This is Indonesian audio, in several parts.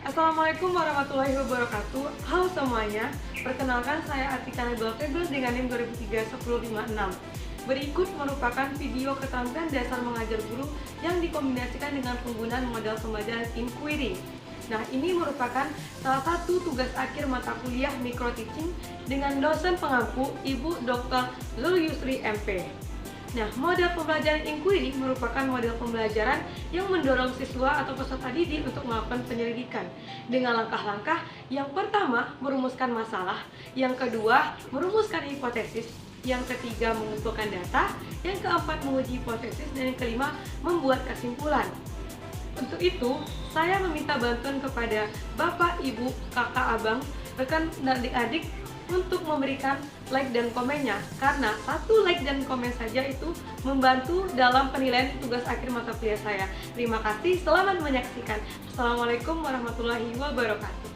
Assalamualaikum warahmatullahi wabarakatuh. Halo semuanya, perkenalkan saya Atika Nabila Febel dengan NIM 2003-1056. Berikut merupakan video keterampilan dasar mengajar guru yang dikombinasikan dengan penggunaan model pembelajaran inquiry. Nah, ini merupakan salah satu tugas akhir mata kuliah micro teaching dengan dosen pengampu Ibu Dr. Zul Yusri MP. Nah, model pembelajaran inquiry merupakan model pembelajaran yang mendorong siswa atau peserta didik untuk melakukan penyelidikan dengan langkah-langkah yang pertama merumuskan masalah, yang kedua merumuskan hipotesis, yang ketiga mengumpulkan data, yang keempat menguji hipotesis, dan yang kelima membuat kesimpulan. Untuk itu, saya meminta bantuan kepada Bapak, Ibu, Kakak, Abang, rekan dan adik-adik untuk memberikan like dan komennya, karena satu like dan komen saja itu membantu dalam penilaian tugas akhir mata kuliah saya. Terima kasih, selamat menyaksikan. Assalamualaikum warahmatullahi wabarakatuh.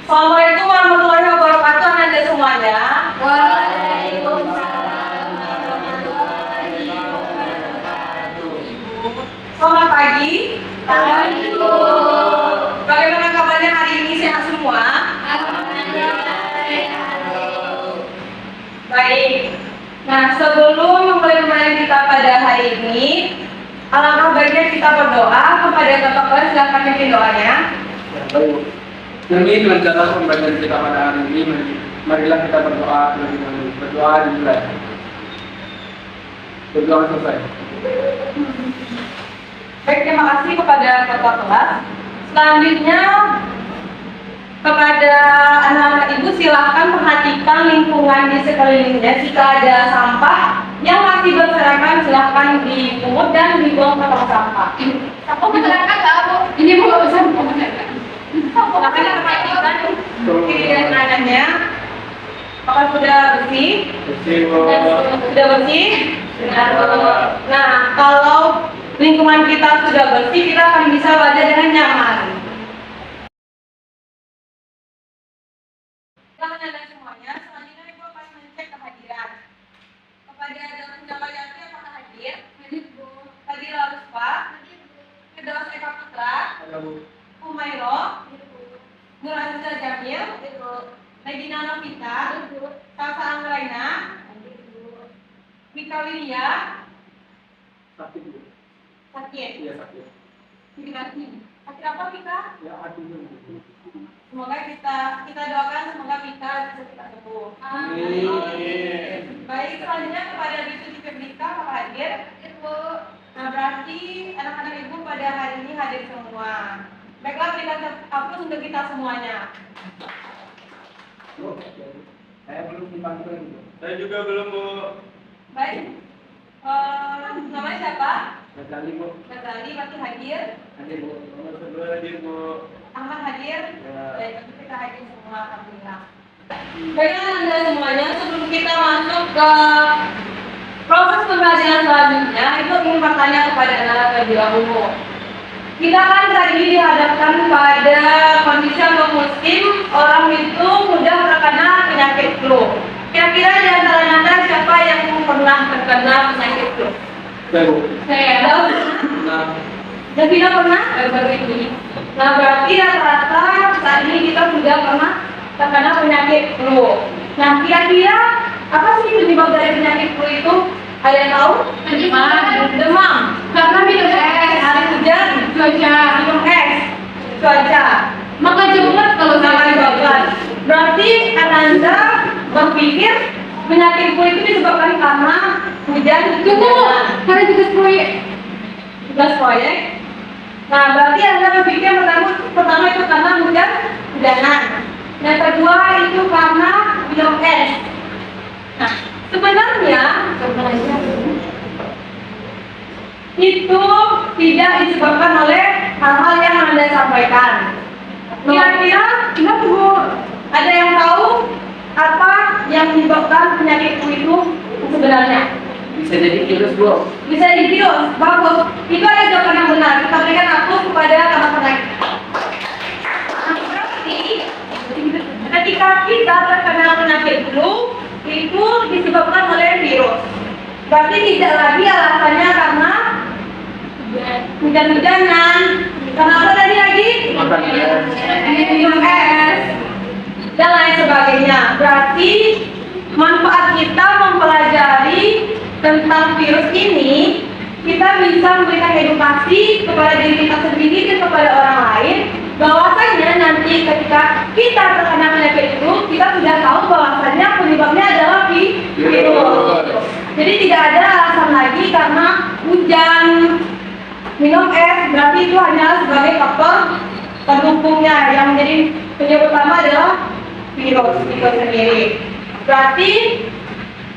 Assalamualaikum warahmatullahi wabarakatuh Anda semuanya. Waalaikumsalam warahmatullahi wabarakatuh. Selamat pagi. Pagi, Bu. Bagaimana kabarnya hari ini, sehat semua? Alhamdulillah sehat. Baik. Nah, sebelum memulai pembelajaran kita pada hari ini, alangkah baiknya kita berdoa kepada Bapak kelas. Silakan pimpin doanya. Demi kelancaran pembelajaran kita pada hari ini, marilah kita berdoa terlebih dahulu. Berdoa dimulai. Berdoa selesai. Baik, terima kasih kepada Ketua kelas. Selanjutnya, kepada anak-anak ibu silakan perhatikan lingkungan di sekelilingnya. Jika ada sampah yang masih berserakan, silakan dipungut dan dibuang ke tong sampah. Aku masyarakat nggak, Bu? Ini Bu, saya mau masyarakat. Silakan diperhatikan kiri dan kanannya. Apakah sudah bersih? Bersih, Bu. Sudah bersih? Nah, kalau lingkungan kita sudah bersih, kita akan bisa belajar dengan nyaman. Silakan Anda semuanya, selanjutnya Ibu akan mengecek kehadiran. Kepada Daun Jawayati apakah hadir? Hadir, Bu. Hadir Luspa, Hadir, Bu. Firdaus Eka Putra, Ada, Bu. Humairo, Hadir, Bu. Nur Aziza Jamil, Hadir, Bu. Medina Novita, Hadir, Bu. Salsa Anggraina, Hadir, Bu. Mika Lilia, Sakit, Bu. sakit. Iya, sakit. Sakit apa Mika? Ya, hati, Bu. Semoga kita doakan semoga Mika bisa cepat sembuh. Amin. Baik, selanjutnya kepada Bisu Febrika, apa hadir? Hadir, Bu. Nah, berarti anak-anak ibu pada hari ini hadir semua. Baiklah, berikan aplaus untuk kita semuanya. Bu, saya belum dipanggil lagi, Bu. Saya juga belum, Bu. Baik, namanya siapa? Ghazali, Bu. Ghazali, berarti hadir. Hadir, Bu. Nomor kedua hadir, Bu. Ahmad hadir. Ya. Baik, berarti kita hadir semua, alhamdulillah. Baiklah Anda semuanya, sebelum kita masuk ke proses pembelajaran selanjutnya, Ibu ingin bertanya kepada anak-anak terlebih dahulu. Kita kan saat ini dihadapkan pada kondisi atau musim orang itu mudah terkena penyakit flu. Kira-kira di antara Anda siapa yang pernah terkena penyakit flu? Saya, Bu. Saya. Nah, Davina pernah? Baru ini. Nah, berarti rata-rata saat ini kita sudah pernah terkena penyakit flu. Nah, kira-kira apa sih penyebab dari penyakit flu itu? Ada yang tahu? Demam. Karena minum es. Hari hujan. Cuaca. Minum es. Cuaca. Maka jemuran kalau Sama disebabkan. Berarti Anda berpikir penyakit flu itu disebabkan karena hujan. Tunggu, karena juga proyek. Tugas proyek. Nah, berarti Anda berpikir pertama itu karena hujanan. Yang kedua itu karena minum es. Nah, sebenarnya itu tidak disebabkan oleh hal-hal yang Anda sampaikan. Kira-kira, kenapa Bu? Ada yang tahu apa yang menyebabkan penyakit flu itu sebenarnya? bisa jadi virus, Bu. Bisa jadi virus, bagus. Itu ada jawaban yang benar. Kita berikan aku kepada teman-teman. Nah, berarti ketika kita terkena penyakit flu, itu disebabkan oleh Berarti tidak lagi alasannya karena hujan-hujanan. Karena apa tadi lagi? Minum es dan lain sebagainya. Berarti manfaat kita mempelajari tentang virus ini, kita bisa memberikan edukasi kepada diri kita sendiri dan kepada orang lain, bahwasanya nanti ketika kita terkena penyakit itu, kita sudah tahu bahwasanya penyebabnya adalah virus. Jadi tidak ada alasan lagi karena hujan, minum es, berarti itu hanya sebagai faktor pendukungnya. Yang menjadi penyebab utama adalah virus itu sendiri. Berarti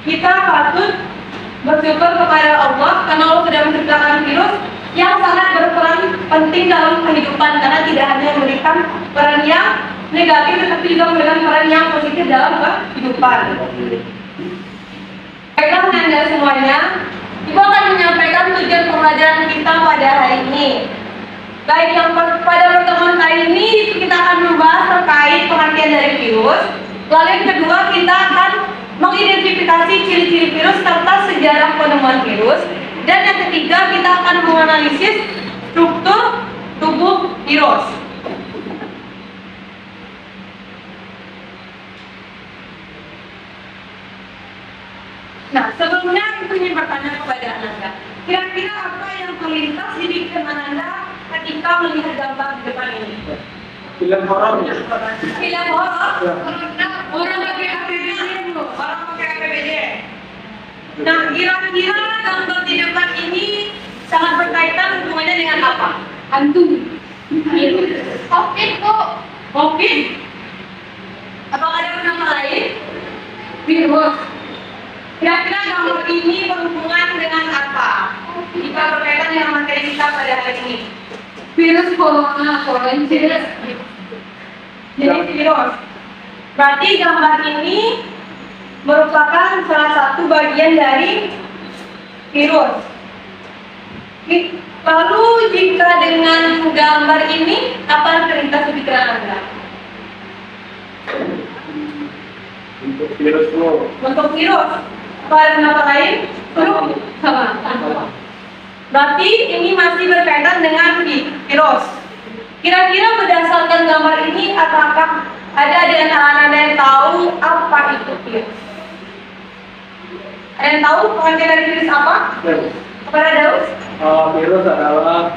kita patut bersyukur kepada Allah karena Allah sudah menciptakan virus yang sangat berperan penting dalam kehidupan, karena tidak hanya memberikan peran yang negatif tetapi juga memberikan peran yang positif dalam kehidupan. Baiklah Anda semuanya, Ibu akan menyampaikan tujuan pembelajaran kita pada hari ini. Baik, yang pada pertemuan kali ini kita akan membahas terkait pengertian dari virus. Lalu yang kedua, kita akan mengidentifikasi ciri-ciri virus serta sejarah penemuan virus. Dan yang ketiga, kita akan menganalisis struktur tubuh virus. Nah, sebelumnya itu ingin bertanya kepada Ananda. Kira-kira apa yang terlintas di pikiran Ananda ketika melihat gambar di depan ini? Film horor. Film horor? Orang pakai APBD, Bu. Orang pakai APBD. Nah, kira-kira gambar di depan ini sangat berkaitan hubungannya dengan apa? Hantu. Covid, Bu. Covid? Apakah ada nama lain? Virus. Kira-kira gambar ini berhubungan dengan apa? Jika berkaitan dengan materi kita pada hari ini. Virus corona, coronavirus. Jadi virus. Berarti gambar ini merupakan salah satu bagian dari virus. Lalu jika dengan gambar ini, apa yang terlintas di pikiran Anda? Untuk virus flu. Untuk virus. Apa ada nama lain? Flu. Sama. Berarti ini masih berkaitan dengan virus. Kira-kira berdasarkan gambar ini, apakah ada di antara Anda yang tahu apa itu virus? Ada yang tahu pengertian dari virus apa? Kepada Daus? Virus adalah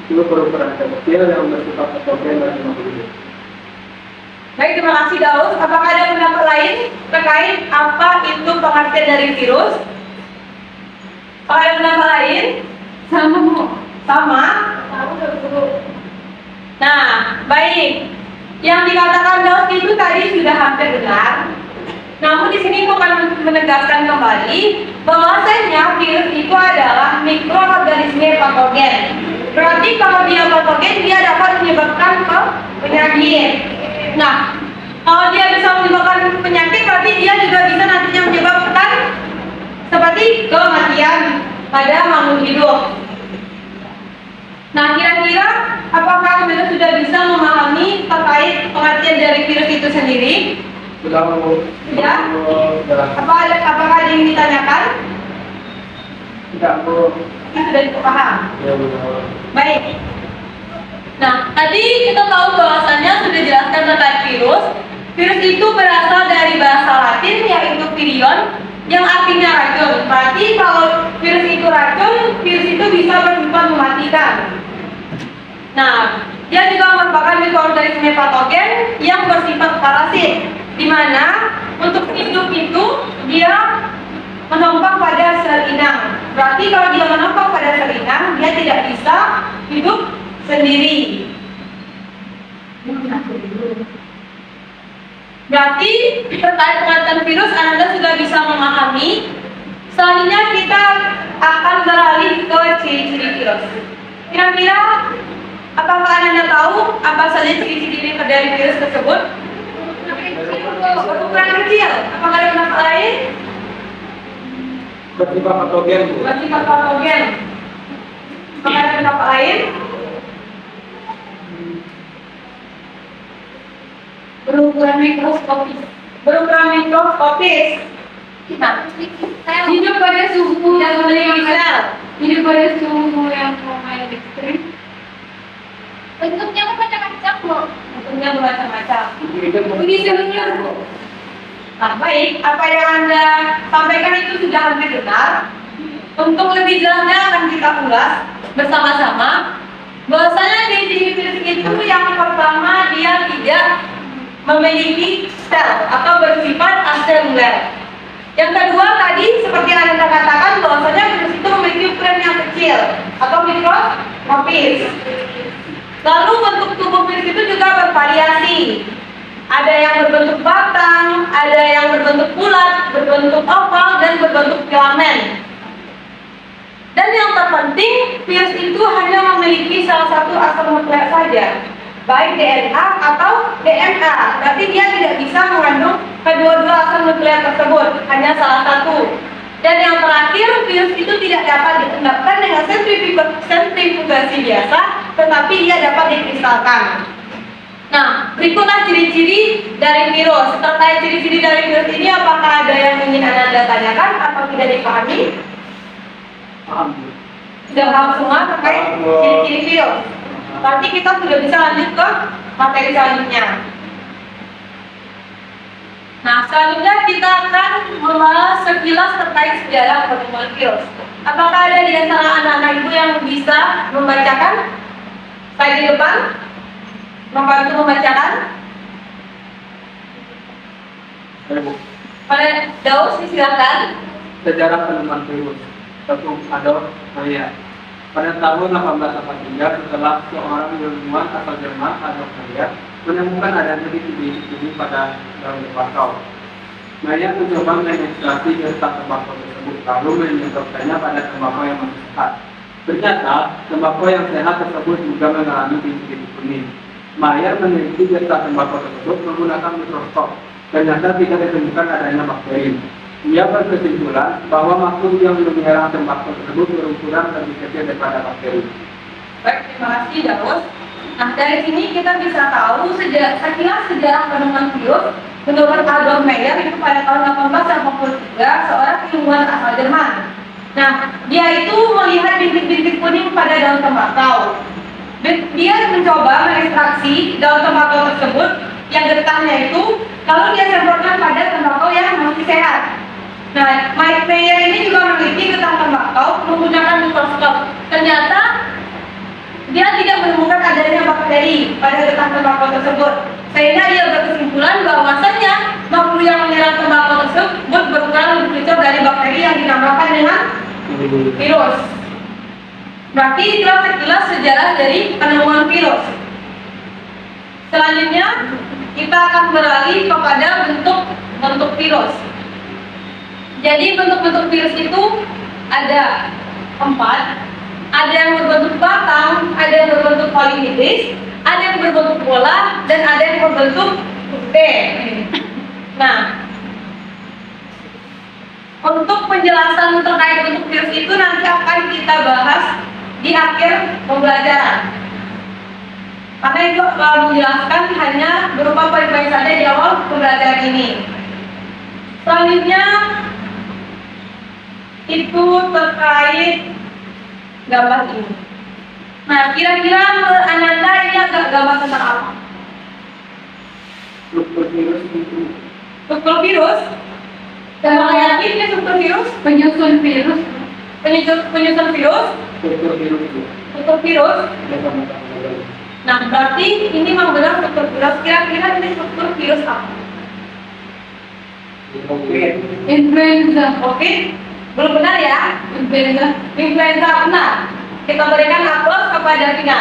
itu berukuran kecil yang bersifat patogen dan membunuh. Baik, terima kasih Daus. Apakah ada pendapat lain terkait apa itu pengertian dari virus? Apakah ada pendapat lain? Sama, Bu. Sama? Nah, baik. Yang dikatakan Daus itu tadi sudah hampir benar. Namun di sini aku akan menegaskan kembali bahwasanya virus itu adalah mikroorganisme patogen. Berarti kalau dia patogen, dia dapat menyebabkan penyakit. Nah, kalau dia bisa menyebabkan penyakit, berarti dia juga bisa nantinya menyebabkan seperti kematian pada makhluk hidup. Nah, kira-kira apakah Anda sudah bisa memahami terkait pengertian dari virus itu sendiri? Sudah. Apakah ada yang ditanyakan? Tidak, Bu. Ini sudah dipaham. Ya, benar. Baik. Nah, tadi kita tahu bahwasannya sudah dijelaskan terkait virus. Virus itu berasal dari bahasa Latin yaitu virion yang artinya racun. Berarti kalau virus itu racun, virus itu bisa bersifat mematikan. Nah, dia juga merupakan mikroorganisme patogen yang bersifat parasit, di mana untuk hidup itu dia menumpang pada sel inang. Berarti kalau dia menumpang pada sel inang, dia tidak bisa hidup sendiri. Berarti terkait pengertian virus Anda sudah bisa memahami. Selanjutnya kita akan beralih ke ciri-ciri virus. Kira-kira apakah Anda tahu apa saja ciri-ciri dari virus tersebut? Ukuran kecil. Apakah ada pendapat lain? Bersifat patogen, Bu. Bersifat patogen. Apakah ada pendapat lain? Berukuran mikroskopis. Berukuran mikroskopis. Nah, Saya hidup pada suhu yang bisa. hidup pada suhu yang lumayan ekstrim. Bentuknya kan macam-macam loh. Bentuknya bermacam-macam. Ini sebenarnya. Nah, baik, apa yang Anda sampaikan itu sudah hampir benar. Untuk lebih jelasnya akan kita ulas bersama-sama. Bahwasanya di virus itu yang pertama dia tidak memiliki sel atau bersifat aseluler. Yang kedua tadi seperti yang Anda katakan bahwasanya virus itu memiliki ukuran yang kecil atau mikroskopis. Lalu bentuk tubuh virus itu juga bervariasi. Ada yang berbentuk batang, ada yang berbentuk bulat, berbentuk oval, dan berbentuk filamen. Dan yang terpenting, virus itu hanya memiliki salah satu asal nukleat saja, baik DNA atau DNA. Berarti dia tidak bisa mengandung kedua-dua asal nukleat tersebut, hanya salah satu. Dan yang terakhir, virus itu tidak dapat diendapkan dengan sentrifugasi biasa, tetapi dia dapat dikristalkan. Nah, berikutlah ciri-ciri dari virus. Terkait ciri-ciri dari virus ini, apakah ada yang ingin Anda tanyakan atau tidak dipahami? paham. Sudah paham semua terkait ciri-ciri virus? Nanti kita sudah bisa lanjut ke materi selanjutnya. Nah, selanjutnya kita akan membahas sekilas terkait sejarah penemuan virus. Apakah ada di antara anak-anak ibu yang bisa membacakan slide di depan? Membantu membacakan? Pada Daus, silakan. Sejarah penemuan virus. 1. Adolf Mayer. Pada tahun 1883, setelah seorang ilmuwan asal Jerman, Adolf Mayer, menemukan adanya biji kuning pada daun tembakau. Mayer mencoba mengekstraksi getah tembakau tersebut, lalu menyemprotkannya pada tembakau yang masih sehat. Ternyata, tembakau yang sehat tersebut juga mengalami biji kuning. Mayer meneliti getah tembakau tersebut menggunakan mikroskop. Ternyata tidak ditemukan adanya bakteri. Ia berkesimpulan bahwa makhluk yang menyerang tembakau tersebut berukuran lebih kecil daripada bakteri. Baik, terima kasih Daus. Nah, dari sini kita bisa tahu sekilas sejarah penemuan virus. Menurut Adolf Mayer itu pada tahun 1883, seorang ilmuwan asal Jerman. Nah, dia itu melihat bintik-bintik kuning pada daun tembakau. Dia mencoba mengekstraksi daun tembakau tersebut yang getahnya itu, lalu dia semprotkan pada tembakau yang masih sehat. Nah, Mayer ini juga meneliti getah tembakau menggunakan mikroskop. Ternyata dia tidak menemukan adanya bakteri pada getah tembakau tersebut, sehingga dia berkesimpulan bahwasannya makhluk yang menyerang tembakau tersebut berukuran lebih kecil dari bakteri yang dinamakan dengan virus. Berarti itulah sekilas sejarah dari penemuan virus. Selanjutnya kita akan beralih kepada bentuk virus. Jadi bentuk-bentuk virus itu ada 4. Ada yang berbentuk batang, ada yang berbentuk polihedris, ada yang berbentuk bola, dan ada yang berbentuk T. Nah, untuk penjelasan terkait bentuk virus itu nanti akan kita bahas di akhir pembelajaran. Karena itu menjelaskan hanya berupa poin-poin saja di awal pembelajaran ini. Selanjutnya itu terkait gambar ini. Nah, kira-kira menurut Ananda ini agak gambar tentang apa? Struktur virus itu. Struktur virus? Gambar yakin ini struktur virus? Penyusun virus. Penyusun virus? Struktur virus itu. Struktur virus? Nah, berarti ini memang benar struktur virus. Kira-kira ini struktur virus apa? Influenza. Oke? Belum benar ya? Influenza benar. Kita berikan aplaus kepada Vina.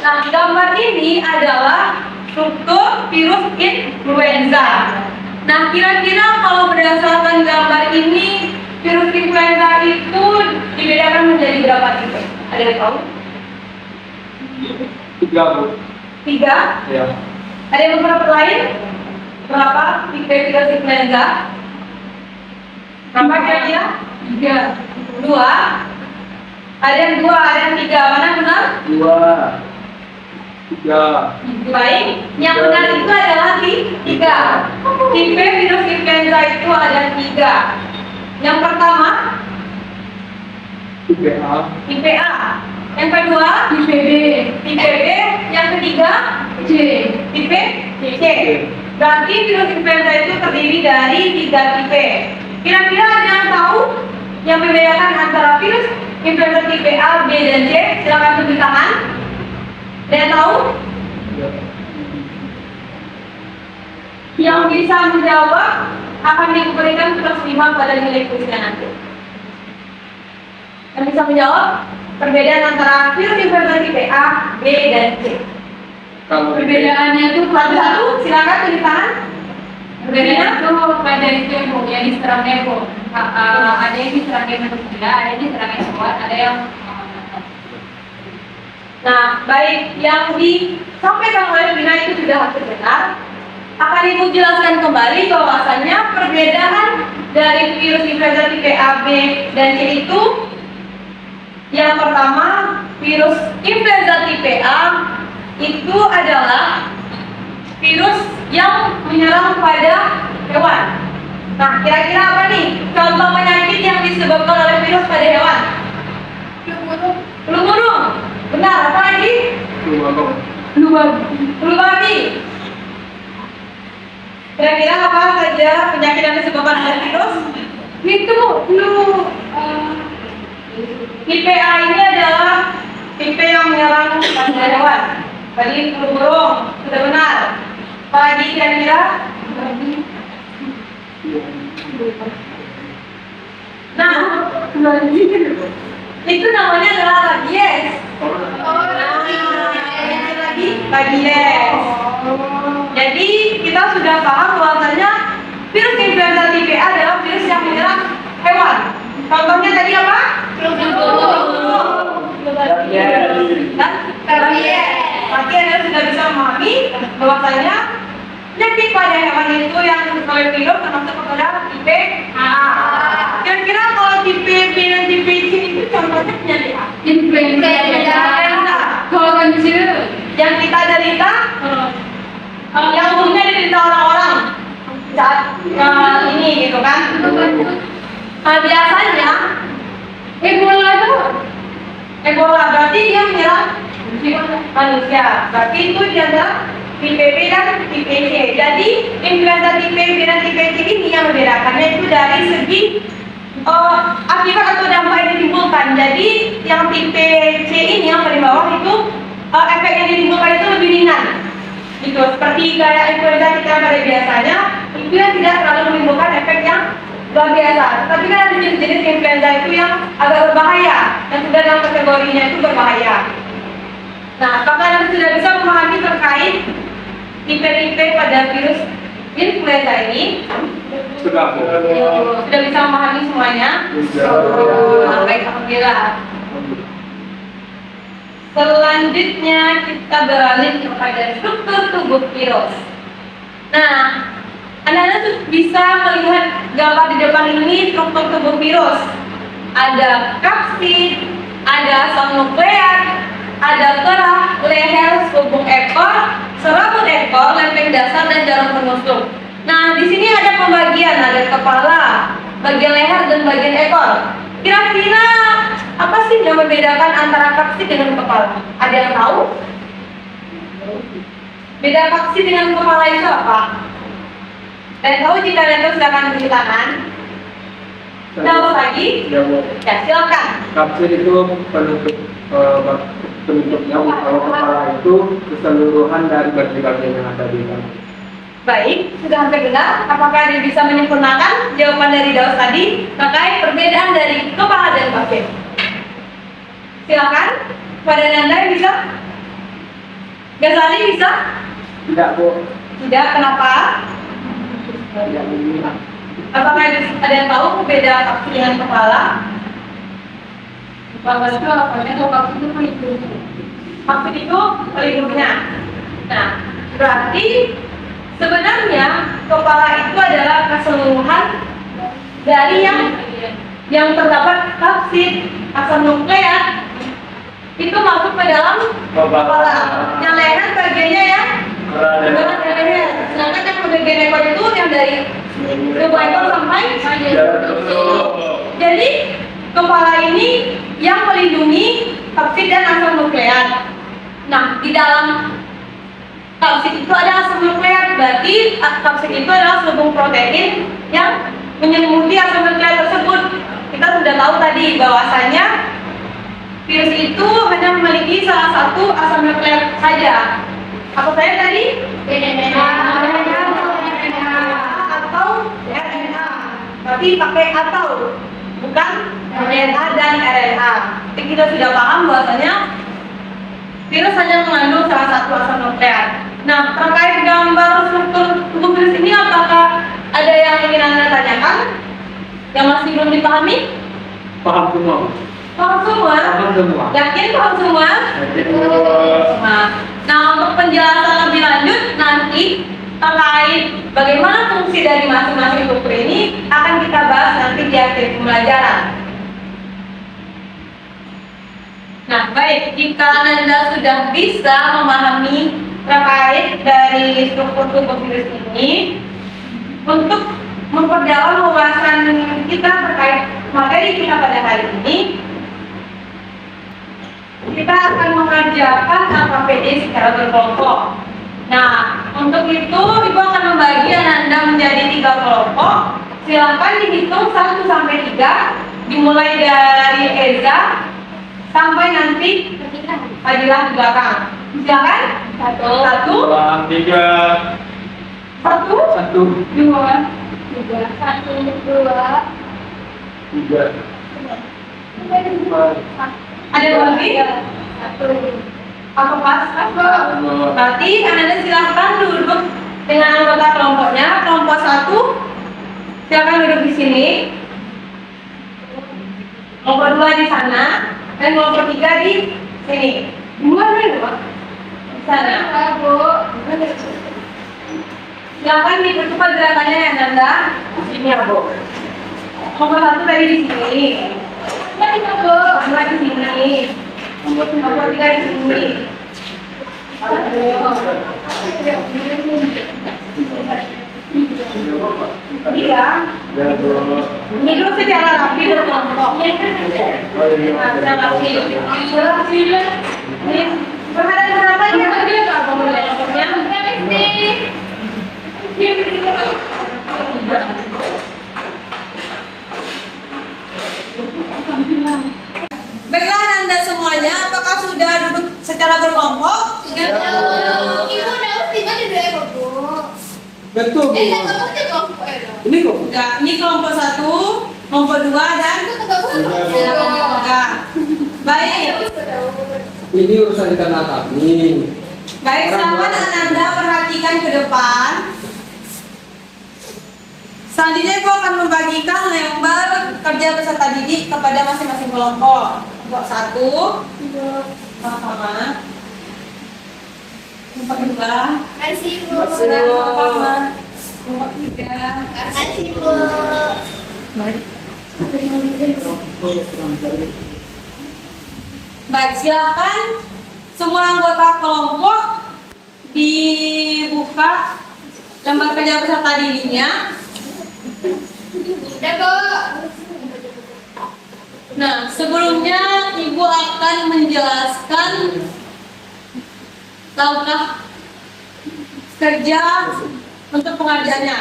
Nah, gambar ini adalah struktur virus influenza. Nah, kira-kira kalau berdasarkan gambar ini, virus influenza itu dibedakan menjadi berapa tipe? Ada yang tahu? 3, Bu. 3? Ya. Ada yang beberapa lain? Berapa tipe virus influenza? Berapa kira-kira? 3. 2. Ada yang 2, ada yang 3. Mana benar? 2, 3. Baik, yang benar itu adalah 3. Tipe virus influenza itu ada 3. Yang pertama tipe A, tipe A. Yang kedua Tipe B, tipe B. Yang ketiga C, tipe C. Berarti virus influenza itu terdiri dari 3 tipe. Kira-kira ada yang tahu yang membedakan antara virus influenza tipe A, B, dan C? Silakan tunjuk tangan. Ada yang tahu? Yang bisa menjawab akan diberikan plus 5 pada nilai kuisnya nanti. Yang bisa menjawab perbedaan antara virus influenza tipe A, B, dan C. kalau perbedaannya itu Satu-satu, silakan tunjuk tangan. Perbedaan itu pada itu Bu, yang diserang Evo. Ada yang diserang manusia, ada yang diserang hewan, ada yang Nah, baik, yang disampaikan oleh Vina itu sudah hampir benar. Akan Ibu jelaskan kembali bahwasannya perbedaan dari virus influenza tipe A, B, dan C itu yang pertama, virus influenza tipe A itu adalah virus yang menyerang pada hewan. Nah, kira-kira apa nih contoh penyakit yang disebabkan oleh virus pada hewan? Flu burung. Benar, apa lagi? Flu babi. Kira-kira apa saja penyakit yang disebabkan oleh virus? Itu flu. Tipe A ini adalah tipe yang menyerang pada hewan. Tadi flu burung, sudah benar. Apalagi kira-kira? Nah, itu namanya adalah rabies. Rabies. Jadi kita sudah paham bahwasanya virus influenza tipe A adalah virus yang menyerang hewan. Contohnya tadi apa? Flu burung. Dan rabies. Berarti Anda sudah bisa memahami bahwasanya penyakit pada hewan itu yang oleh virus termasuk kepada tipe A. Kira-kira kalau tipe B dan tipe C itu contohnya penyakit A. influenza, koruncu, Yang kita derita, yang umumnya diderita orang-orang saat ini gitu kan. Biasanya Ebola itu Ebola berarti dia menyerang manusia. Berarti itu diantara tipe B dan tipe C. Jadi influenza tipe B dan tipe C ini yang membedakannya itu dari segi akibat atau dampak yang ditimbulkan. Jadi yang tipe C ini yang paling bawah itu efek yang ditimbulkan itu lebih ringan. Gitu. Seperti kayak influenza kita pada biasanya itu yang tidak terlalu menimbulkan efek yang luar biasa. Tapi kan ada jenis-jenis influenza itu yang agak berbahaya dan sudah dalam kategorinya itu berbahaya. Nah, apakah Anda sudah bisa memahami terkait tipe-tipe pada virus influenza ini? sudah Bu. Sudah bisa memahami semuanya? Nah, baik, alhamdulillah. Selanjutnya kita beralih kepada struktur tubuh virus. Nah, Anda bisa melihat gambar di depan ini struktur tubuh virus. Ada kapsid, ada asam nukleat, ada kerah, leher, subuk ekor, serabut ekor, lempeng dasar, dan jarum penusuk. Nah, di sini ada pembagian, ada kepala, bagian leher, dan bagian ekor. Kira-kira apa sih yang membedakan antara kapsid dengan kepala? Ada yang tahu? Beda kapsid dengan kepala itu apa? Dan tahu jika Anda tahu silakan tunjuk tangan. Tahu lagi? Ya Bu. Ya, silakan. Kapsid itu bentuknya Bu. Kalau kepala itu keseluruhan dari bagian-bagian yang ada di dalam. Baik, sudah hampir benar. Apakah Anda bisa menyempurnakan jawaban dari Daus tadi terkait perbedaan dari kepala dan kapsid? Silakan. Pada Anda yang bisa? Ghazali bisa? Tidak Bu. Tidak, kenapa? Tidak ini. Apakah ada yang tahu beda kapsid dengan kepala? Kepala itu apanya? Kalau kapsid itu pelindung. Kapsid itu pelindungnya. Nah, berarti sebenarnya kepala itu adalah keseluruhan dari yang terdapat kapsid, asam nukleat itu masuk ke dalam kepala. Yang leher bagiannya ya? Leher. Sedangkan yang bagian ekor itu yang dari tubuh ekor sampai. Jadi kepala ini yang melindungi kapsid dan asam nukleat. Nah, di dalam kapsid itu ada asam nukleat, berarti kapsid itu adalah selubung protein yang menyelimuti asam nukleat tersebut. Kita sudah tahu tadi bahwasanya virus itu hanya memiliki salah satu asam nukleat saja. Apa saya tadi? DNA atau RNA. Berarti pakai atau, bukan DNA dan RNA. Jadi kita sudah paham bahwasanya virus hanya mengandung salah satu asam nukleat. Nah, terkait gambar struktur tubuh virus ini, apakah ada yang ingin Anda tanyakan? Yang masih belum dipahami? Paham semua. Paham semua? Paham semua. Yakin paham semua? Nah, untuk penjelasan lebih lanjut nanti terkait bagaimana fungsi dari masing-masing struktur ini akan kita bahas nanti di akhir pembelajaran. Nah, baik, jika Anda sudah bisa memahami terkait dari struktur tubuh virus ini, untuk memperdalam wawasan kita terkait materi kita pada hari ini, kita akan mengerjakan AKPD secara berkelompok. Nah, untuk itu Ibu akan membagi Anda menjadi 3 kelompok. Silakan dihitung 1 sampai 3, dimulai dari Eza sampai nanti Fadilah di belakang. Silakan. 1, 2, 3. 1, 1, 2, 3, 1, 2, 3, 4, ada lagi? 1. Apa pas? Berarti Anda silakan duduk dengan anggota kelompoknya. Kelompok 1 silakan duduk di sini. Kelompok 2 di sana dan kelompok 3 di sini. Dua di sana. Silakan dipercepat gerakannya ya Nanda. Sini ya Bu. Kelompok 1 tadi di sini. Kelompok 2 di sini. Kelompok 3 di sini. Iya. Ini dulu secara rapi berkelompok. Nah, secara rapi. Ini berhadap berapa ya? Baiklah Anda semuanya, apakah sudah duduk secara berkelompok? Ibu dapat 5 di 2 ekor, Bu. betul Bu. Ini kok. Enggak, ini kelompok 1, kelompok 2 dan kelompok 3. Baik. Ini urusan internal kami. Baik, silakan Anda perhatikan ke depan. Selanjutnya Ibu akan membagikan lembar kerja peserta didik kepada masing-masing kelompok. Kelompok 1 sama-sama. Kelompok 2 Kasih, Bu. sama-sama. Kelompok 3 Kasih, Bu. Baik, silakan semua anggota kelompok dibuka lembar kerja peserta didiknya. Udah, Bu. Nah, sebelumnya Ibu akan menjelaskan langkah kerja untuk pengerjaannya.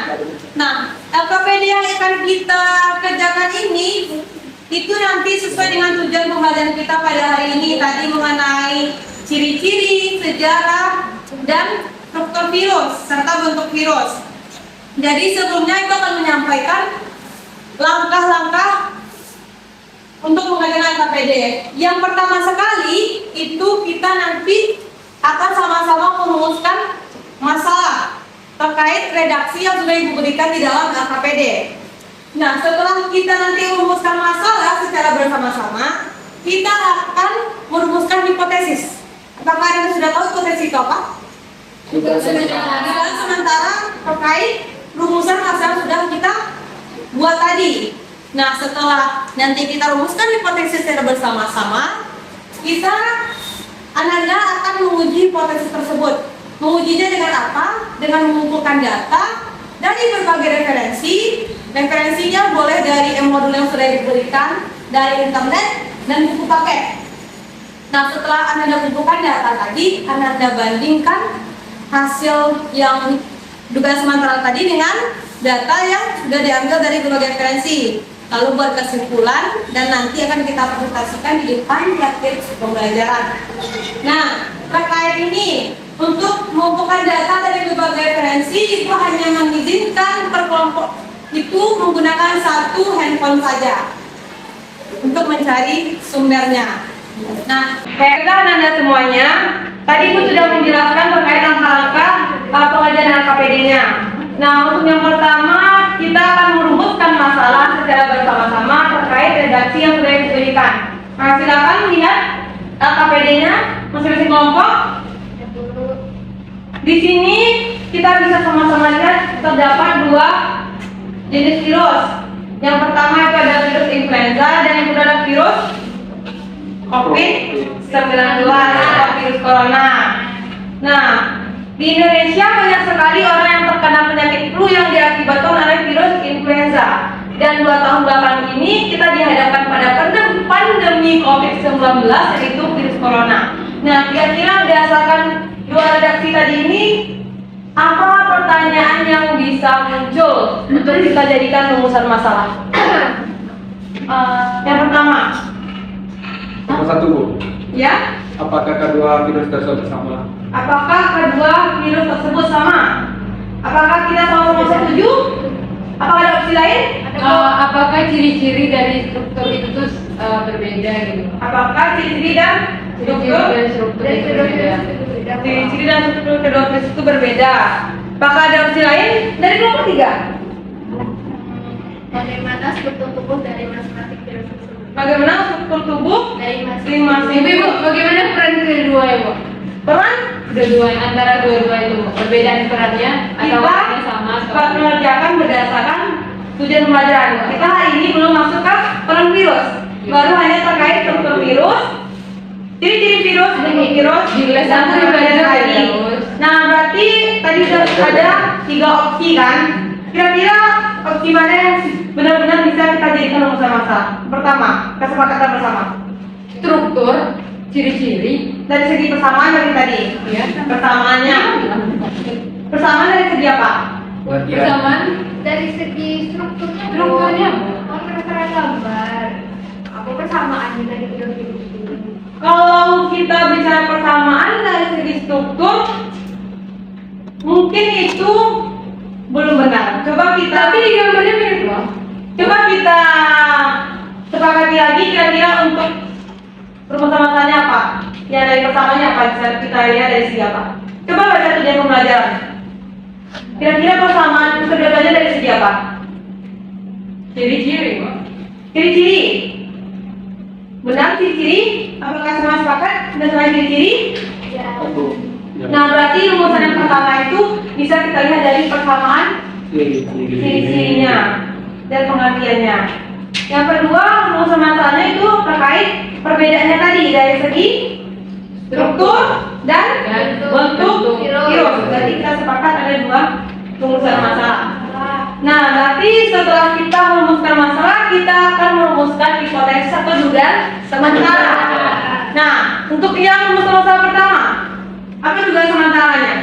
Nah, LKPD yang akan kita kerjakan ini itu nanti sesuai dengan tujuan pembelajaran kita pada hari ini tadi mengenai ciri-ciri, sejarah, dan struktur virus serta bentuk virus. Jadi sebelumnya Ibu akan menyampaikan langkah-langkah untuk mengerjakan LKPD. Yang pertama sekali itu kita nanti akan sama-sama merumuskan masalah terkait redaksi yang sudah Ibu berikan di dalam LKPD. Nah, setelah kita nanti merumuskan masalah secara bersama-sama, kita akan merumuskan hipotesis. Apakah Anda sudah tahu hipotesis itu apa? Sudah. Dan sementara terkait rumusan masalah sudah kita buat tadi. Nah, setelah nanti kita rumuskan hipotesis secara bersama-sama, kita Anda akan menguji hipotesis tersebut. Mengujinya dengan apa? Dengan mengumpulkan data dari berbagai referensi. Referensinya boleh dari modul yang sudah diberikan, dari internet, dan buku paket. Nah, setelah Anda kumpulkan data tadi, Anda bandingkan hasil yang dugaan sementara tadi dengan data yang sudah diambil dari berbagai referensi. Lalu buat kesimpulan dan nanti akan kita presentasikan di depan praktik pembelajaran. Nah, terkait ini, untuk mengumpulkan data dari berbagai referensi itu hanya mengizinkan per kelompok itu menggunakan satu handphone saja untuk mencari sumbernya. Nah, Baiklah Anda semuanya, tadi Ibu sudah menjelaskan terkait langkah-langkah pengajaran LKPD-nya. Nah, untuk yang pertama, kita akan merumuskan masalah secara bersama-sama terkait redaksi yang sudah diberikan. Nah, silakan lihat LKPD-nya masing-masing kelompok. Di sini kita bisa sama-sama lihat terdapat dua jenis virus. Yang pertama itu adalah virus influenza dan yang kedua adalah virus COVID-19 atau virus corona. Nah, di Indonesia banyak sekali orang yang terkena penyakit flu yang diakibatkan oleh virus influenza. Dan 2 tahun belakangan ini kita dihadapkan pada pandemi COVID-19 yaitu virus corona. Nah, kira-kira berdasarkan dua redaksi tadi ini, apa pertanyaan yang bisa muncul untuk kita jadikan rumusan masalah? Yang pertama, Nomor 1, Bu. ya, Apakah kedua virus tersebut sama? apakah kedua virus tersebut sama? Apakah kita sama-sama setuju? Apakah ada opsi lain? Apakah ciri-ciri dari struktur itu tuh berbeda gitu? Apakah ciri-ciri dan struktur ciri-ciri dan struktur kedua virus itu berbeda? Apakah ada opsi lain dari kelompok 3? Bagaimana struktur tubuh dari masing-masing virus tersebut? Bagaimana struktur tubuh Dari masing-masing? Ibu, bagaimana peran kedua ya, Bu? Peran Kedua antara dua-dua itu, perbedaan perannya atau kita perannya sama? mengerjakan berdasarkan tujuan pembelajaran. Kita hari ini belum masuk ke peran virus, baru hanya terkait struktur virus, ciri-ciri virus, bentuk virus, dan perbedaan tadi. Nah, berarti tadi sudah ada 3 opsi kan? Kira-kira opsi mana yang benar-benar bisa kita jadikan rumusan masalah? Pertama, kesepakatan bersama. Struktur, ciri-ciri, Dari segi persamaan tadi. ya. Persamaannya. Persamaan dari segi apa? Persamaan Dari segi strukturnya, strukturnya. berdasarkan gambar. Apa persamaannya dari kedua virus itu? Kalau kita bicara persamaan dari segi struktur, mungkin itu belum benar. Coba kita Tapi di gambarnya mirip loh. coba kita sepakati lagi kira-kira untuk rumusan masalahnya apa? Ya dari persamaannya apa? Bisa kita lihat dari segi apa? Coba baca tujuan pembelajaran. Kira-kira persamaan keduanya dari segi apa? Ciri-ciri, Bu. Ciri-ciri. Benar ciri-ciri? Apakah semua sepakat dan selain ciri-ciri? Ya. Nah, berarti rumusan yang pertama itu bisa kita lihat dari persamaan ciri-cirinya dan pengertiannya. Yang kedua, rumusan masalahnya itu terkait perbedaannya tadi dari segi struktur dan bentuk virus. Berarti kita sepakat ada 2 rumusan masalah. Nah, berarti setelah kita merumuskan masalah, kita akan merumuskan hipotesis atau dugaan sementara. Nah, untuk yang rumuskan masalah pertama, apa dugaan sementaranya?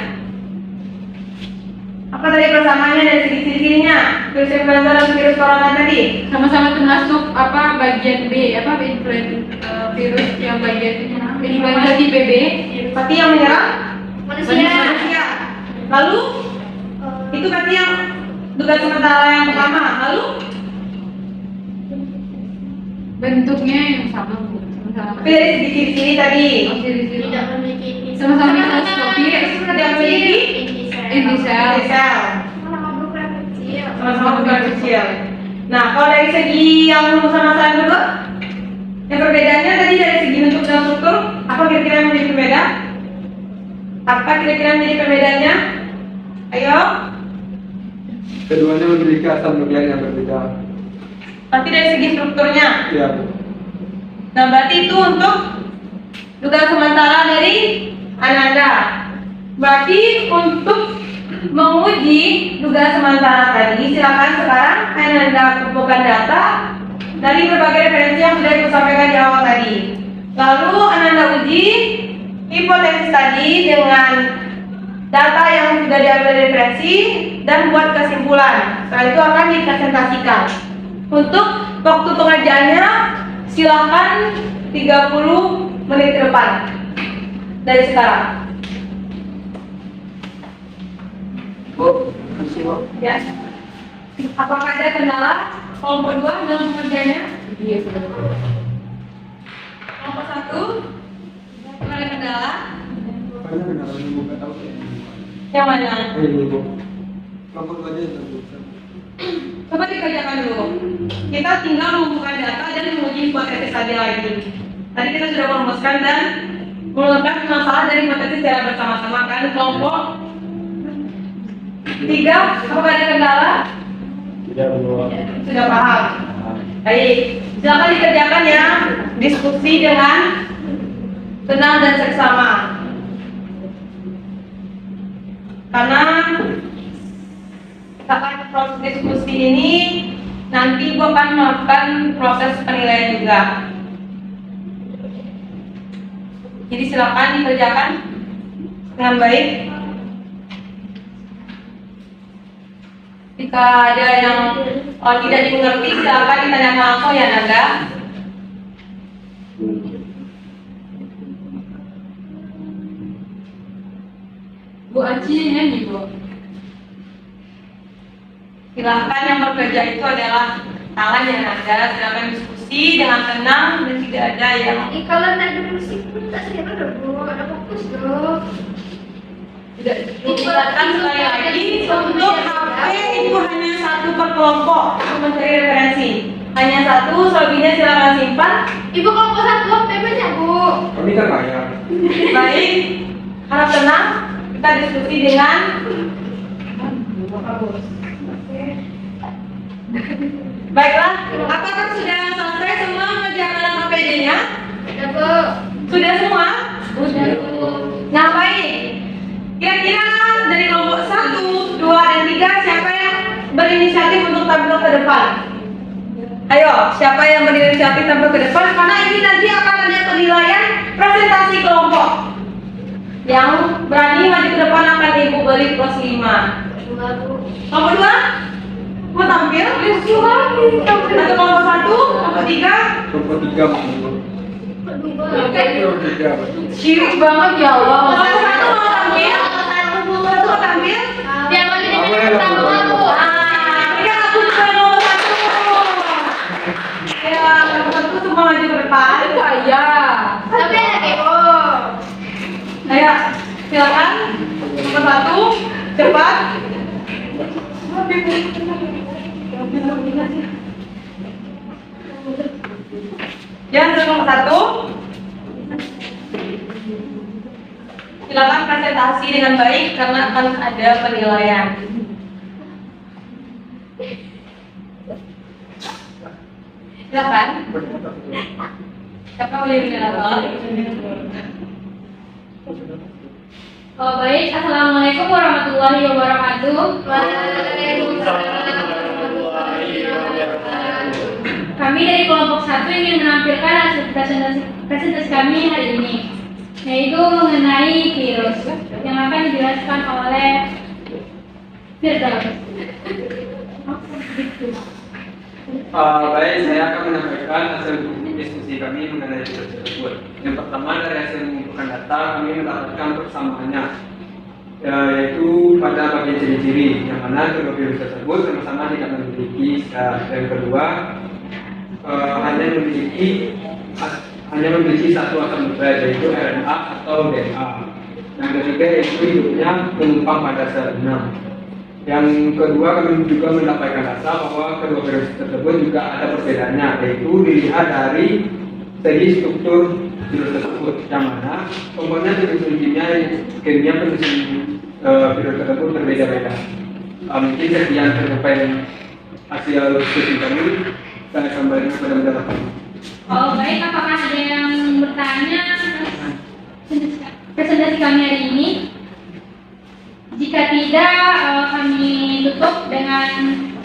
Apa tadi persamaannya dari segi ciri-cirinya? Virus influenza dan virus corona tadi. Sama-sama termasuk apa bagian B, apa virus yang bagian influenza tipe B. Berarti yang menyerang Manusia. manusia. Lalu itu berarti yang dugaan sementara yang pertama. Lalu Bentuknya yang sama, Bu. Sama-sama. tapi dari segi ciri-ciri tadi Oh, ciri-ciri. Tidak memiliki Sama-sama mikroskopis. tidak memiliki Inti sel. sel. Sama bukan kecil. Sama-sama bukan kecil. Nah, kalau dari segi yang rumusan masalah yang kedua, yang perbedaannya tadi dari segi bentuk dan struktur, apa kira-kira yang menjadi berbeda? Apa kira-kira yang menjadi perbedaannya? Ayo, Keduanya memiliki asal nuklear yang berbeda. berarti dari segi strukturnya. Ya, Bu. Nah, berarti itu untuk dugaan sementara dari Ananda. Berarti untuk menguji dugaan sementara tadi, silakan sekarang Anda kumpulkan data dari berbagai referensi yang sudah Ibu sampaikan di awal tadi. Lalu Anda uji hipotesis tadi dengan data yang sudah diambil dari referensi dan buat kesimpulan. Setelah itu akan dipresentasikan. Untuk waktu pengerjaannya silakan 30 menit ke depan dari sekarang. Bu, ya. Apakah ada kendala kelompok 2 dalam pengerjaannya? Iya. Kelompok 1 ada kendala? Banyak kendaraan yang buka tahu ya. Yang mana? Ini Bu. Kelompok aja yang terbuka. Coba dikerjakan dulu. Kita tinggal mengumpulkan data dan menguji hipotesis tadi lagi. Tadi kita sudah merumuskan dan mengumpulkan masalah dari hipotesis secara bersama-sama kan kelompok 3. Apakah ada kendala? Tidak perlu. Sudah paham. Baik, silakan dikerjakan ya. Diskusi dengan tenang dan seksama. Karena saat proses diskusi ini nanti Ibu akan melakukan proses penilaian juga. Jadi silakan dikerjakan dengan baik. Jika ada yang tidak dimengerti, silakan ditanyakan langsung ya Nanda. Bu Aci nyanyi Bu. Silahkan yang bekerja itu adalah tangan ya Nanda. Silakan diskusi dengan tenang dan tidak ada yang Kalau naik dulu sih, tak sih ada Bu, ada fokus dong. tidak diperlihatkan. Sekali lagi untuk HP itu hanya 1 per kelompok untuk mencari referensi. Hanya 1, selebihnya silakan simpan. Ibu kelompok 1 PP-nya Bu. Kami kan bayar. Baik, harap tenang. Kita diskusi dengan baiklah. Apakah sudah selesai semua mengerjakan KPD-nya? Ada Bu. Sudah semua? Udah Bu. Nah baik. Kira-kira dari kelompok 1, 2, dan 3 siapa yang berinisiatif untuk tampil ke depan? Ayo, siapa yang berinisiatif tampil ke depan? Karena ini nanti akan ada penilaian presentasi kelompok. Yang berani maju ke depan akan Ibu beri plus 5. Kelompok 2? Mau tampil? Atau kelompok 1? Kelompok 3? Kelompok 3 Bu. Kelompok 3 Bu. Syirik banget ya Allah. Kelompok 1 mau tampil? Kelompok 1 mau tampil? Yang lagi di pertama Bu. Ya, aku juga nomor 1. Ya, nomor 1 semua maju ke depan. Saya. Tapi ada Ibu. Ayo, silakan. Nomor 1, cepat. Ya, nomor 1. Silakan presentasi dengan baik karena akan ada penilaian. Silakan. Siapa boleh bilang? Oh baik, assalamualaikum warahmatullahi wabarakatuh. Kami dari kelompok 1 ingin menampilkan hasil presentasi kami hari ini, yaitu mengenai virus yang akan dijelaskan oleh Firdaus. Baik, saya akan menyampaikan hasil diskusi kami mengenai virus tersebut. Yang pertama dari hasil mengumpulkan data, kami mendapatkan persamaannya, yaitu pada bagian ciri-ciri, yang mana kedua virus tersebut sama-sama tidak memiliki zat. Yang kedua, hanya memiliki satu asam nukleat, yaitu RNA atau DNA. Yang ketiga yaitu hidupnya menumpang pada sel inang. Yang kedua, kami juga mendapatkan data bahwa kedua virus tersebut juga ada perbedaannya, yaitu dilihat dari segi struktur virus tersebut, yang mana komponen penyusun kimia penyusun virus tersebut berbeda-beda. Mungkin sekian tercapai hasil diskusi kami. Saya kembali kepada penjelasan. Oh baik, apakah ada yang bertanya presentasi kami hari ini? Jika tidak, kami tutup dengan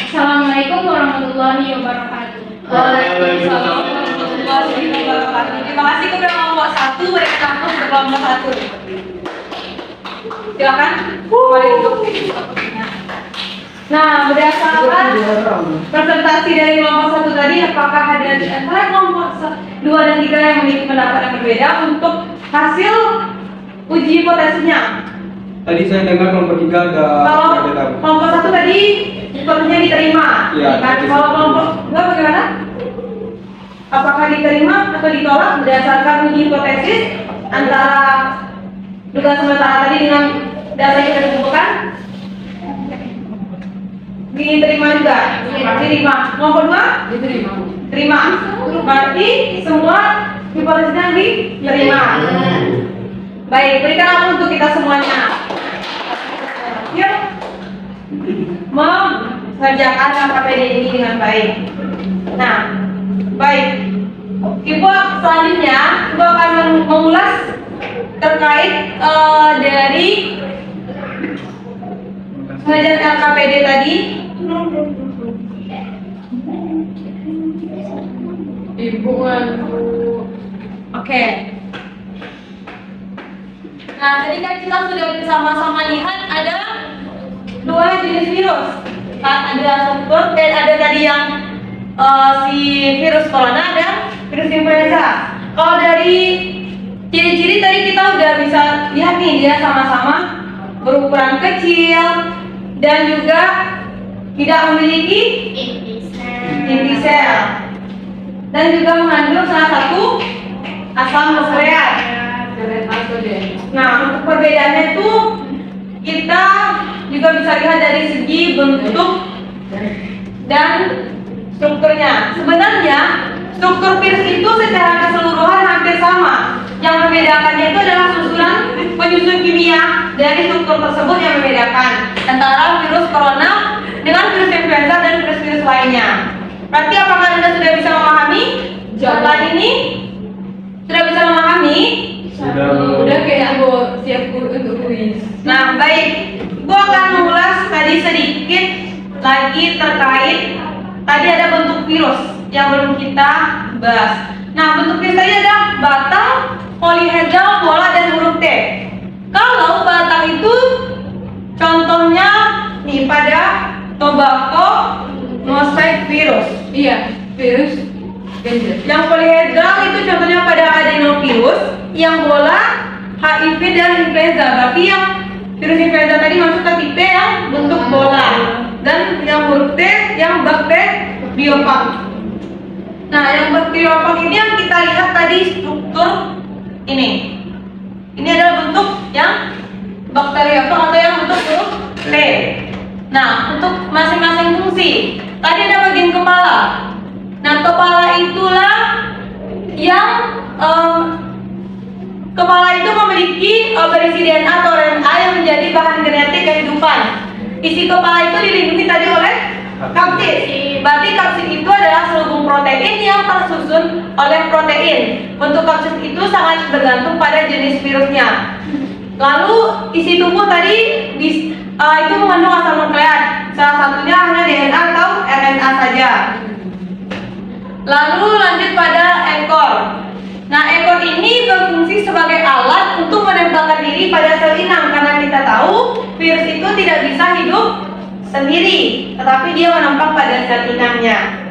Assalamualaikum warahmatullahi wabarakatuh. Waalaikumsalam warahmatullahi wabarakatuh. Terima kasih kepada kelompok 1, mereka langsung ke kelompok 1. Silakan. Nah, berdasarkan presentasi dari kelompok 1 tadi, apakah ada di antara kelompok 2 dan 3 yang memiliki pendapat yang berbeda untuk hasil uji hipotesisnya? Tadi saya dengar kelompok 3 ada Kalau perbedaan. kelompok 1 tadi sepertinya diterima. Iya, Kan? tadi Kalau saya kelompok 2 bagaimana? Apakah diterima atau ditolak berdasarkan uji hipotesis antara dugaan sementara tadi dengan data yang sudah dikumpulkan? Diterima juga? Diterima. Kelompok 2? Diterima. Terima. Berarti semua hipotesisnya diterima. Baik, berikan aku untuk kita semuanya. Yuk, mengerjakan KPD ini dengan baik. Nah, baik. Ibu selanjutnya, Ibu akan mengulas terkait dari pengajaran LKPD tadi. Ibu Oke. Nah, tadi kan kita sudah bersama-sama lihat ada 2 jenis virus. Ada struktur dan ada tadi yang si virus corona dan virus influenza. Kalau dari ciri-ciri tadi kita udah bisa lihat nih, dia sama-sama berukuran kecil dan juga tidak memiliki inti sel dan juga mengandung salah satu asam nukleat. Nah, untuk perbedaannya itu kita juga bisa lihat dari segi bentuk dan strukturnya. Sebenarnya struktur virus itu secara keseluruhan hampir sama. Yang membedakannya itu adalah susunan penyusun kimia dari struktur tersebut yang membedakan antara virus corona dengan virus influenza dan virus-virus lainnya. Berarti apakah Anda sudah bisa memahami jawaban ini? Sudah bisa memahami? Sudah kayak Bu siap untuk kuis. Nah, baik. Bu akan mengulas tadi sedikit lagi terkait tadi ada bentuk virus yang belum kita bahas. Nah, bentuk virus tadi ada batang, polihedral, bola, dan huruf T. Kalau batang itu contohnya nih pada tobacco mosaic virus. Iya, virus. Yang polihedral itu contohnya pada adenovirus, yang bola HIV dan influenza. Berarti yang virus influenza tadi masuk ke tipe yang bentuk bola, dan yang huruf T yang bakteriophag. Nah, yang bakteriophag ini yang kita lihat tadi struktur ini. Ini adalah bentuk yang bakteriophag atau yang bentuk huruf T. Nah, untuk masing-masing fungsi, tadi ada bagian kepala. Nah, kepala itulah yang kepala itu memiliki berisi DNA atau RNA yang menjadi bahan genetik kehidupan. Isi kepala itu dilindungi tadi oleh kapsid. Berarti kapsid itu adalah selubung protein yang tersusun oleh protein. Bentuk kapsid itu sangat bergantung pada jenis virusnya. Lalu isi tubuh tadi itu mengandung asam nukleat. Salah satunya hanya DNA atau RNA saja. Lalu lanjut pada ekor. Nah, ekor ini berfungsi sebagai alat untuk menempelkan diri pada sel inang, karena kita tahu virus itu tidak bisa hidup sendiri, tetapi dia menempel pada sel inangnya.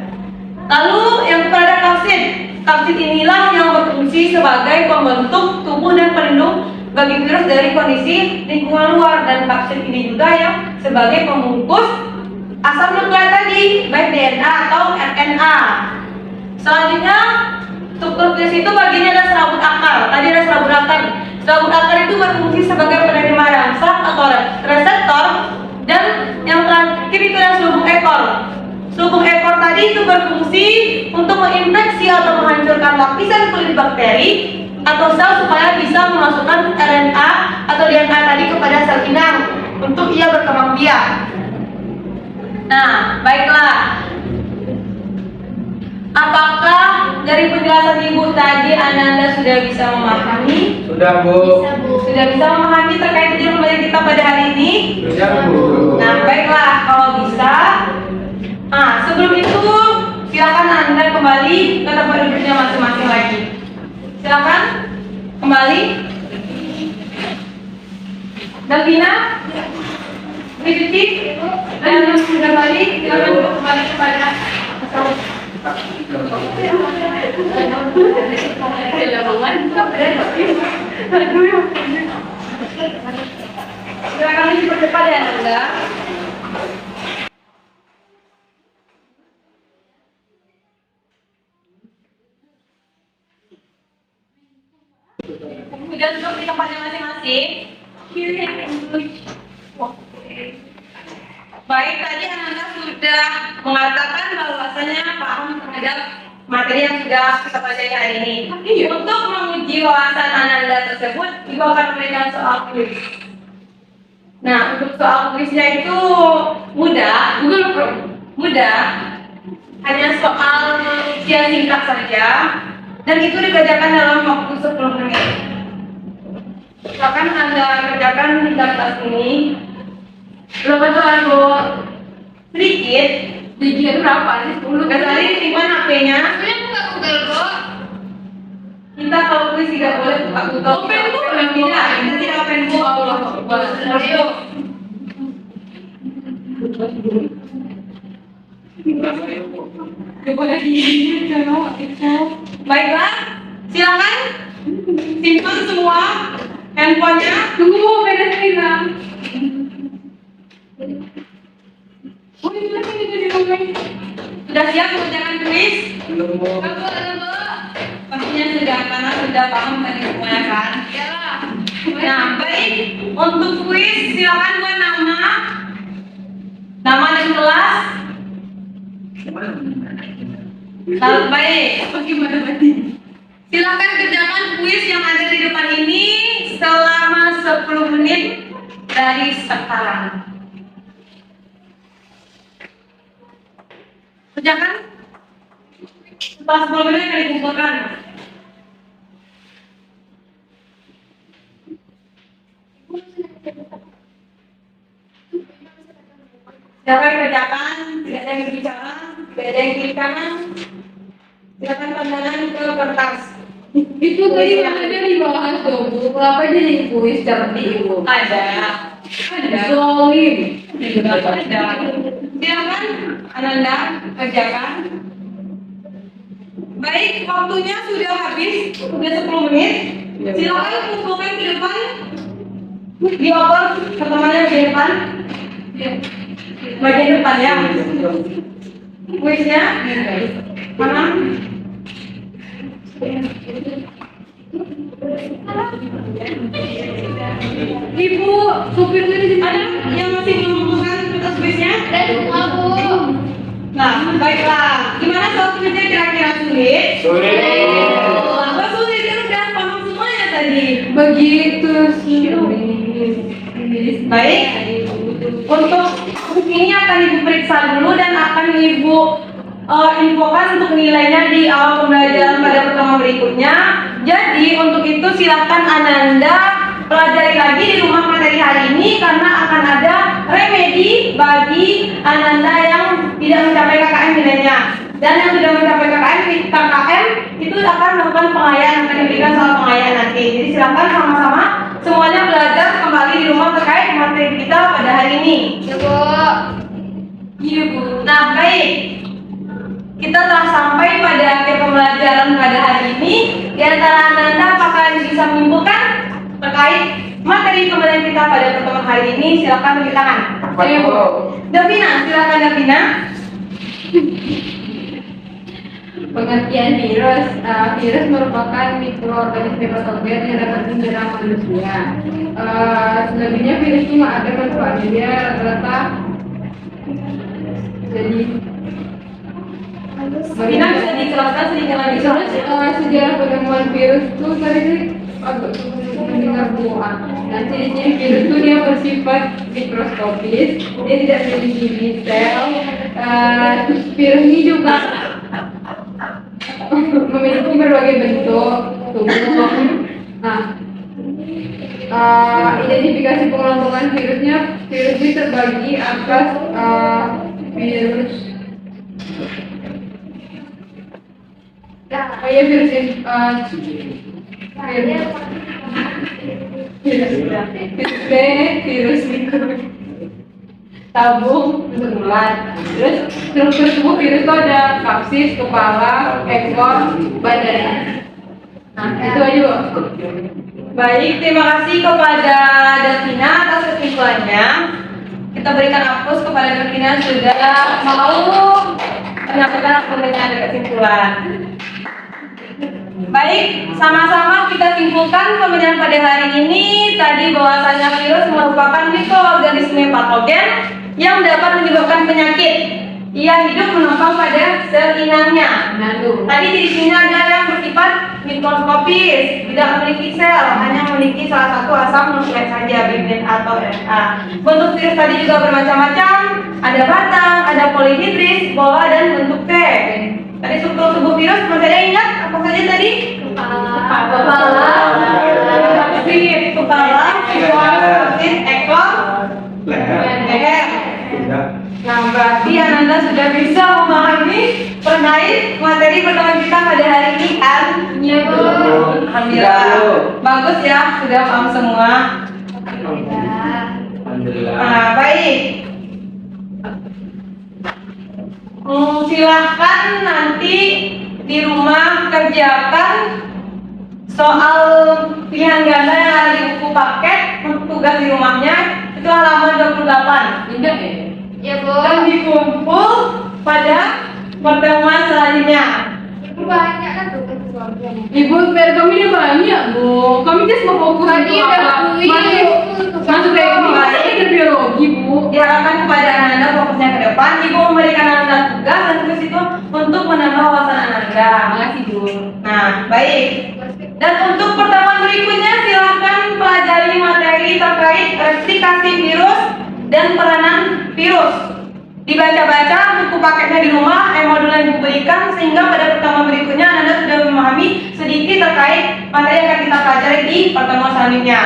Lalu yang kepada kapsid. Kapsid inilah yang berfungsi sebagai pembentuk tubuh dan pelindung bagi virus dari kondisi lingkungan luar, dan kapsid ini juga yang sebagai pembungkus asam nukleat tadi, baik DNA atau RNA. Selanjutnya, struktur virus itu bagiannya ada serabut akar. Tadi ada serabut akar. Serabut akar itu berfungsi sebagai penerima rangsang atau reseptor, dan yang terakhir itu ada selubung ekor. Selubung ekor tadi itu berfungsi untuk menginfeksi atau menghancurkan lapisan kulit bakteri atau sel supaya bisa memasukkan RNA atau DNA tadi kepada sel inang untuk ia berkembang biak. Nah, baiklah. Apakah dari penjelasan Ibu tadi Anda sudah bisa memahami? Sudah, Bu. Bisa, Bu. Sudah bisa memahami terkait dengan pembelajaran kita pada pada hari ini? Ya, Bu. Nah, baiklah, kalau bisa. Sebelum itu, silakan Anda kembali ke tempat duduknya masing-masing lagi. Silakan kembali. Davina, Rifki, dan yang sudah balik, silakan duduk kembali kepada silakan dipercepat ya Anda. Sudah duduk di tempatnya masing-masing. Baik, tadi Anda sudah mengatakan bahwasanya paham terhadap materi yang sudah kita pelajari hari ini. Untuk menguji wawasan Anda tersebut, Ibu akan memberikan soal kuis. Nah, untuk soal kuisnya itu mudah, mudah, hanya soal ujian singkat saja, dan itu dikerjakan dalam waktu 10 menit. Silakan Anda kerjakan di kertas ini. Berapa soal, Bu? Sedikit. Sedikit berapa? 10. Tadi simpan HP-nya. Saya buka Google, Bu. Kita kalau kuis tidak boleh buka Google. Open book Tidak, kita tidak open book. Allah Akbar. Ayo. Baiklah, silakan simpan semua handphonenya. Tunggu, Bu, beresin. Sudah siap mengerjakan kuis? Belum, Bu. Pastinya sudah, karena sudah paham tadi semuanya kan? Iyalah. Nah, baik. Untuk kuis, silakan buat nama dan kelas. Lalu baik. Bagaimana berarti? Silakan kerjakan kuis yang ada di depan ini selama 10 menit dari sekarang. Kerjakan. Setelah 10 menit akan dikumpulkan. Silakan kerjakan, tidak ada yang berbicara, tidak ada yang kiri kanan. Silakan pandangan ke kertas. Itu tadi ada dibahas dong, Bu. Kenapa jadi kuis seperti itu? Ada. Zolim. Ada. Silakan Ananda kerjakan. Baik, waktunya sudah habis, sudah 10 menit. Silakan kumpulkan ke depan. Dioper ke temannya di depan. Bagian depan ya. Kuisnya mana? Ibu, supirnya di ada yang masih belum mengumpulkan kertas kuisnya? Ada semua, Bu. Nah, baiklah. Gimana soal kuisnya kira-kira sulit? Sulit. Apa sulit kan udah paham semuanya tadi? Begitu sih. Baik. Untuk ini akan Ibu periksa dulu dan akan Ibu infokan untuk nilainya di awal pembelajaran pada pertemuan berikutnya. Jadi untuk itu silakan Ananda pelajari lagi di rumah materi hari ini karena akan ada remedi bagi Ananda yang tidak mencapai KKM nilainya. Dan yang sudah mencapai KKM itu akan melakukan pengayaan, akan diberikan soal pengayaan nanti. Jadi silakan sama-sama semuanya belajar kembali di rumah terkait materi kita pada hari ini. Ya, Bu. Iya, Bu. Nah, baik. Kita telah sampai pada akhir pembelajaran pada hari ini. Di antara Anda, apakah bisa menyimpulkan terkait materi pembelajaran kita pada pertemuan hari ini? Silakan beri tangan. Ayo, Bu. Davina, silakan Davina. Pengertian virus. Virus merupakan mikroorganisme patogen yang dapat menyerang manusia. Selebihnya virus cuma ada manfaatnya, dia rata-rata jadi Davina bisa dijelaskan sedikit lagi Terus sejarah penemuan virus itu tadi agak mendengar semua. Nah, ciri-ciri virus itu dia bersifat mikroskopis, dia tidak memiliki sel. Terus virus ini juga memiliki berbagai bentuk tubuh. Nah, identifikasi pengelompokan virusnya. Virus ini terbagi atas virus virus B, virus mikro tabung berulang. Terus struktur tubuh virus itu ada kapsis, kepala, ekor, badan. Nah, itu aja, Bu. Baik, terima kasih kepada Davina atas kesimpulannya. Kita berikan aplaus kepada Davina sudah mau menyampaikan akunnya ada kesimpulan. Baik, sama-sama kita simpulkan pembelajaran pada hari ini tadi bahwasanya virus merupakan mikroorganisme patogen yang dapat menyebabkan penyakit. Ia hidup menempel pada sel inangnya. Tadi di sini ada yang bersifat mikroskopis, tidak memiliki sel, hanya memiliki salah satu asam nukleat saja, BBN atau RNA. Bentuk virus tadi juga bermacam-macam, ada batang, ada polihidris, bola, dan bentuk T. Tadi struktur tubuh virus, masih ada ingat apa saja tadi? Kepala, ekor, leher. Nah, berarti Ananda sudah bisa memahami terkait materi pertemuan kita pada hari ini kan? Iya, Bu. Alhamdulillah. Bagus ya, sudah paham semua. Alhamdulillah. Nah, baik. Silahkan nanti di rumah kerjakan soal pilihan ganda yang ada di buku paket untuk tugas di rumahnya. Itu halaman 28. Indah ya? Ya, Bu. Dan dikumpul pada pertemuan selanjutnya. Ibu banyak kan tuh keseluruhan. Ibu, PR kami ini banyak, Bu. Kami kan semua fokus Tadi untuk udah apa? kuis. Masuk ke biologi, Bu. Diharapkan kepada Ananda fokusnya ke depan. Ibu memberikan Ananda tugas dan tugas itu untuk menambah wawasan Ananda. Makasih, Bu. Nah, baik. Dan untuk pertemuan berikutnya silakan pelajari materi terkait replikasi virus dan peranan virus. Dibaca-baca buku paketnya di rumah, modul yang diberikan sehingga pada pertemuan berikutnya Anda sudah memahami sedikit terkait materi yang akan kita pelajari di pertemuan selanjutnya.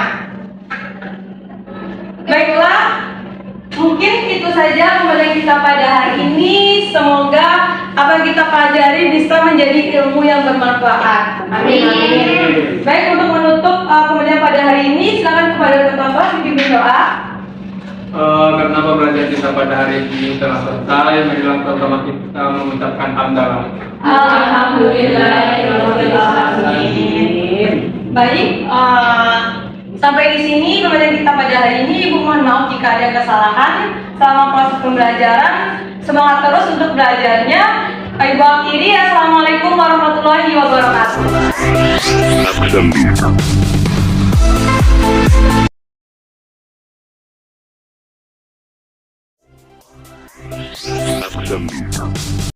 Baiklah, mungkin itu saja pembelajaran kita pada hari ini. Semoga apa yang kita pelajari bisa menjadi ilmu yang bermanfaat. Amin. Baik, untuk menutup pembelajaran pada hari ini, silakan kepada ketua dipimpin doa. Karena pembelajaran kita pada hari ini telah selesai, marilah pertama kita mengucapkan hamdalah. Alhamdulillahirobbilalamin. Baik, sampai di sini pembelajaran kita pada hari ini. Ibu mohon maaf jika ada kesalahan selama proses pembelajaran. Semangat terus untuk belajarnya. Ibu akhiri, assalamualaikum warahmatullahi wabarakatuh.